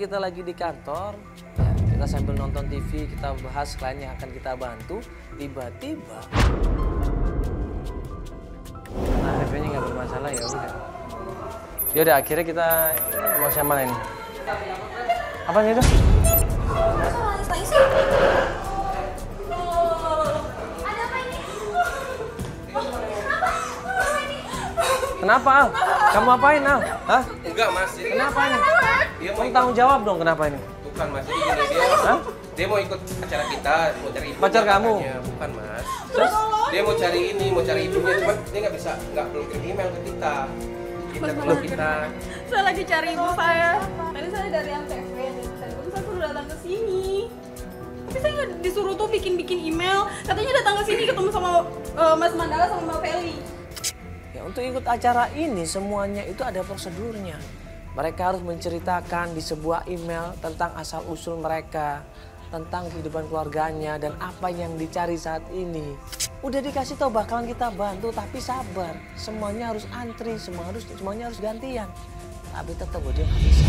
kita lagi di kantor, ya, kita sambil nonton TV, kita bahas klien yang akan kita bantu, tiba-tiba karena HPV-nya nggak bermasalah ya udah. Ya udah akhirnya kita mau siapa mana ini? Apa itu? Kenapa Al? Kamu apain Al? Hah? Enggak mas. Kenapa ini? Dia Kamu tanggung jawab dong kenapa ini? Bukan mas, ini dia. Hah? Dia mau ikut acara kita, mau cari ibunya. Pacar kamu? Katanya. Bukan mas. Terus? Dia mau cari ini, mau cari ibunya, cuma dia nggak perlu kirim email ke kita. Kita perlu kita. Saya lagi cari ibu saya. Tadi saya dari Antv, terus saya suruh datang ke sini. Tapi saya nggak disuruh tuh bikin email. Katanya datang ke sini ketemu sama Mas Mandala sama Mbak Feli. Ya, untuk ikut acara ini semuanya itu ada prosedurnya. Mereka harus menceritakan di sebuah email tentang asal-usul mereka, tentang kehidupan keluarganya dan apa yang dicari saat ini. Udah dikasih tahu bakalan kita bantu, tapi sabar. Semuanya harus antri, semuanya harus gantian. Tapi tetap dia nggak bisa.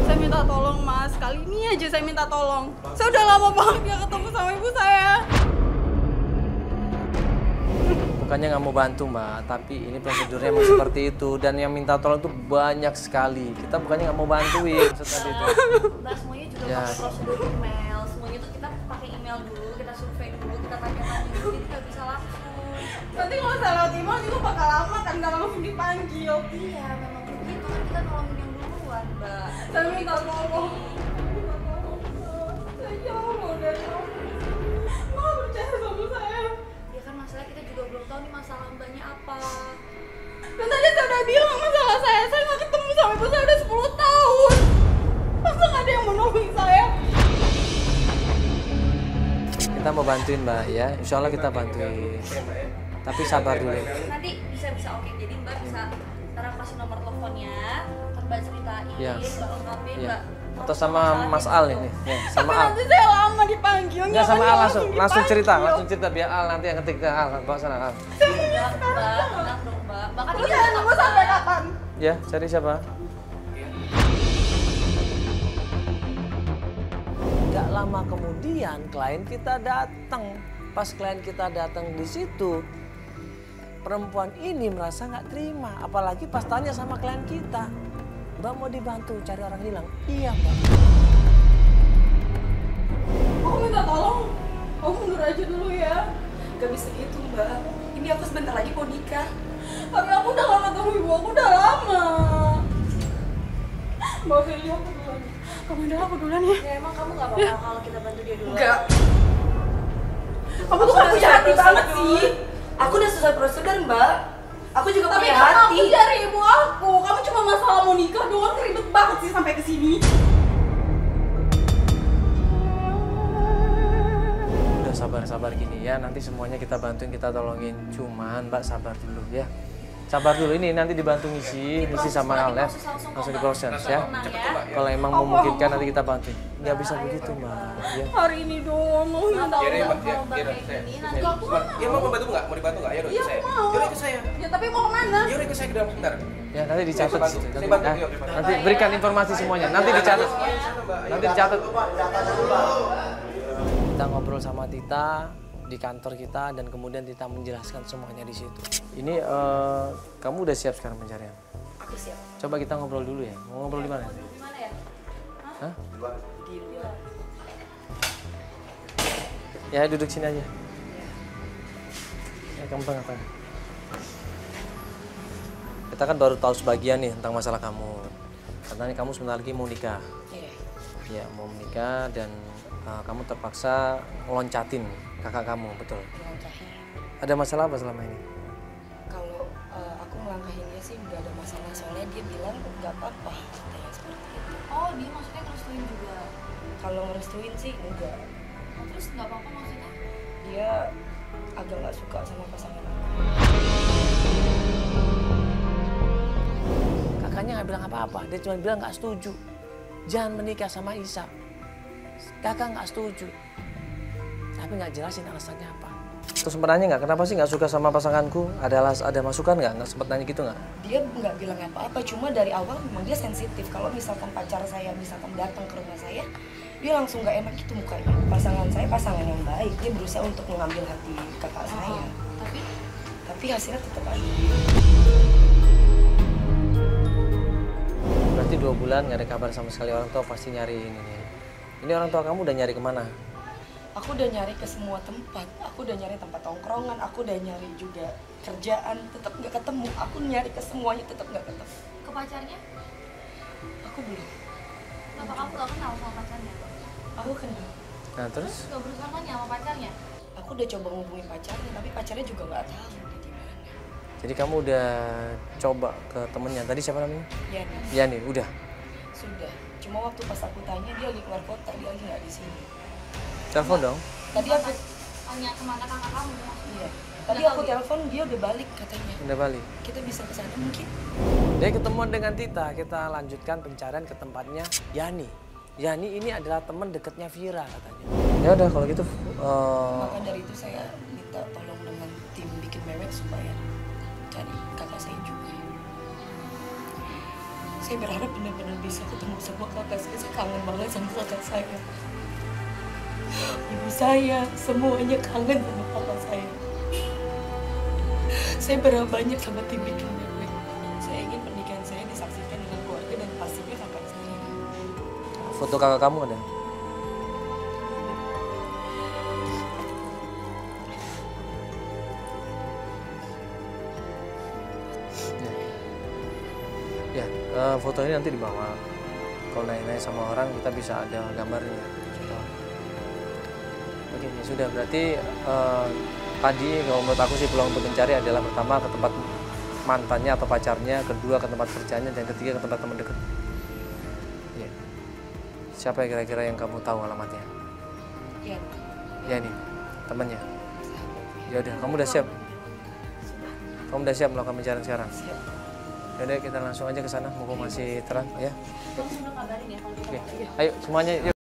Saya minta tolong Mas, kali ini aja saya minta tolong. Saya udah lama banget gak ketemu sama ibu saya. Bukannya nggak mau bantu Mbak, tapi ini prosedurnya emang seperti itu. Dan yang minta tolong itu banyak sekali. Kita bukannya nggak mau bantuin, maksud tadi itu. Mbak, semuanya juga Ya. pakai prosedur email. Semuanya tuh kita pakai email dulu, kita survei dulu, kita tanya-tanya dulu, jadi nggak bisa langsung. Nanti kalau saya lewat email juga bakal lama kan, nggak langsung dipanggil. Iya, memang begitu, kan kita nolongin yang duluan, Mbak. Saya minta tolong. Saya jauh dari kamu. Mau percaya sama saya. Ya kan masalah kita juga belum tahu nih masalah Mbaknya apa. Dan tadi saya udah bilang masalah saya nggak ketemu sama ibu saya udah 10 tahun. Masa nggak ada yang mau nolongin saya? Kita mau bantuin Mbak ya, insya Allah kita bantuin. Tapi sabar dulu. Nanti bisa oke, jadi Mbak bisa ntar aku kasih nomor teleponnya, ntar Mbak ceritain, Iya. Mbak lengkapin, Ya. Mbak. Atau sama Mas Al ini, ya, sama Tapi Al. nanti saya lama dipanggil. Enggak sama Al langsung dipanggil. cerita biar Al nanti yang ketik ke Al, bawa sana Al. Mbak, tenang dong Mbak. Bahkan Terus saya nunggu sampai kapan? Ya, cari siapa? Gak lama kemudian klien kita datang. Pas klien kita datang di situ, perempuan ini merasa nggak terima. Apalagi pas tanya sama klien kita, Mbak mau dibantu cari orang hilang? Iya Mbak. Aku minta tolong. Aku mundur aja dulu ya. Gak bisa gitu Mbak, ini aku sebentar lagi mau nikah. Tapi aku udah gak ketemu ibu aku udah lama. Mbak Feli aku duluan. Kamu udah aku duluan ya. Ya emang kamu gak apa-apa kalau kita bantu dia dulu. Enggak, Kamu tuh gak punya hati banget sih. aku udah selesai prosedur Mbak. Aku juga Tapi punya kan hati. aku dari ibu aku. Kamu cuma masalah mau nikah doang, ribet banget sih sampai ke sini. Udah sabar gini ya, nanti semuanya kita bantuin, kita tolongin. Cuman Mbak sabar dulu ya. Sabar dulu, ini nanti dibantu ngisi sama Al ya. Langsung diproses ya. Kalau emang memungkinkan nanti kita bantuin. Nggak bisa begitu Mbak. Ya. Hari ini doang mau minta Ya deh, tolong. Mbak. Ya udah saya. Ya mau membantu nggak? Mau dibantu nggak? Ya udah Iya ikut saya. mau. Ya udah ikut saya. Ya tapi mau kemana? Ya udah ikut saya ke dalam sebentar. Ya nanti dicatat Saya di situ. bantu, Nanti, saya bantu, ya. yuk, dibantu. Nanti berikan informasi semuanya. Nanti dicatat. Nanti dicatat. Kita ngobrol sama Tita di kantor kita dan kemudian Tita menjelaskan semuanya di situ. Ini kamu udah siap sekarang pencarian? Aku siap. Coba kita ngobrol dulu ya. Mau ngobrol di mana? Gimana ya? Hah? Di luar. Ya duduk sini aja. Ya kamu tengah-tengah. Kita kan baru tahu sebagian nih tentang masalah kamu. Katanya kamu sebentar lagi mau nikah. Iya. Ya mau menikah dan kamu terpaksa ngeloncatin kakak kamu, betul? Ada masalah apa selama ini? Kalau aku melangkahinya sih nggak ada masalah, soalnya dia bilang nggak apa-apa katanya seperti itu. Oh, dia maksudnya ngerestuin juga. Kalau ngerestuin sih enggak. Oh, terus nggak apa-apa maksudnya? Dia agak nggak suka sama pasangan aku. Kakaknya nggak bilang apa-apa, dia cuma bilang nggak setuju. Jangan menikah sama Isa. Kakak nggak setuju. Tapi nggak jelasin alasannya apa. Terus sempat nanya nggak, kenapa sih nggak suka sama pasanganku? Ada masukan nggak? Nggak sempat nanya gitu nggak? Dia nggak bilang apa-apa, cuma dari awal memang dia sensitif. Kalau misalkan pacar saya misalkan datang ke rumah saya, dia langsung nggak enak gitu mukanya. Pasangan saya pasangan yang baik, dia berusaha untuk mengambil hati kakak saya. Tapi hasilnya tetap aja. Berarti 2 bulan nggak ada kabar sama sekali, orang tua pasti nyariin ini. Ini orang tua kamu udah nyari kemana? Aku udah nyari ke semua tempat. Aku udah nyari tempat tongkrongan, aku udah nyari juga kerjaan, tetap nggak ketemu. Aku nyari ke semuanya, tetap nggak ketemu. Ke pacarnya? Aku belum. Kenapa kamu gak kenal sama pacarnya? Aku kenal. Nah terus? Gak berusaha nanya sama pacarnya? Aku udah coba ngubungin pacarnya, tapi pacarnya juga nggak tahu dia gimana. Jadi kamu udah coba ke temennya, tadi siapa namanya? Yani. Yani, udah? Sudah. Cuma waktu pas aku tanya, dia lagi keluar kota, dia lagi nggak di sini. Telepon dong? Tadi aku Tanya kemana kakak kamu maksudnya? iya. Tadi aku telepon dia udah balik katanya. Udah balik? Kita bisa ke sana mungkin. Dia ketemuan dengan Tita, kita lanjutkan pencarian ke tempatnya Yani. Yani ini adalah teman dekatnya Vira katanya. Ya udah kalau gitu. Maka dari itu saya minta tolong dengan tim bikin mewek supaya cari kakak saya juga. Saya berharap benar-benar bisa ketemu sama kakak saya. Saya kangen banget sama kakak saya. Ibu saya, semuanya kangen sama kakak saya. Saya berharap banyak sama tim bikin mewek. Saya ingin pernikahan saya disaksikan dengan keluarga dan pastinya kakak saya. Foto kakak kamu ada? Ya, foto ini nanti dibawa. Kalau nanya-nanya sama orang kita bisa ada gambarnya. Oke, ya sudah. Berarti tadi kalau menurut aku sih peluang untuk mencari adalah pertama ke tempat mantannya atau pacarnya, kedua ke tempat kerjanya, dan ketiga ke tempat teman dekat. Ya. Siapa kira-kira yang kamu tahu alamatnya? Iya. Ya nih, temannya. Ya udah, kamu udah siap? Kamu udah siap melakukan pencarian sekarang? Siap. Ya udah, kita langsung aja ke sana, mumpung masih terang ya. Kamu sudah kabarin ya kalau kita Oke. Ayo semuanya yuk.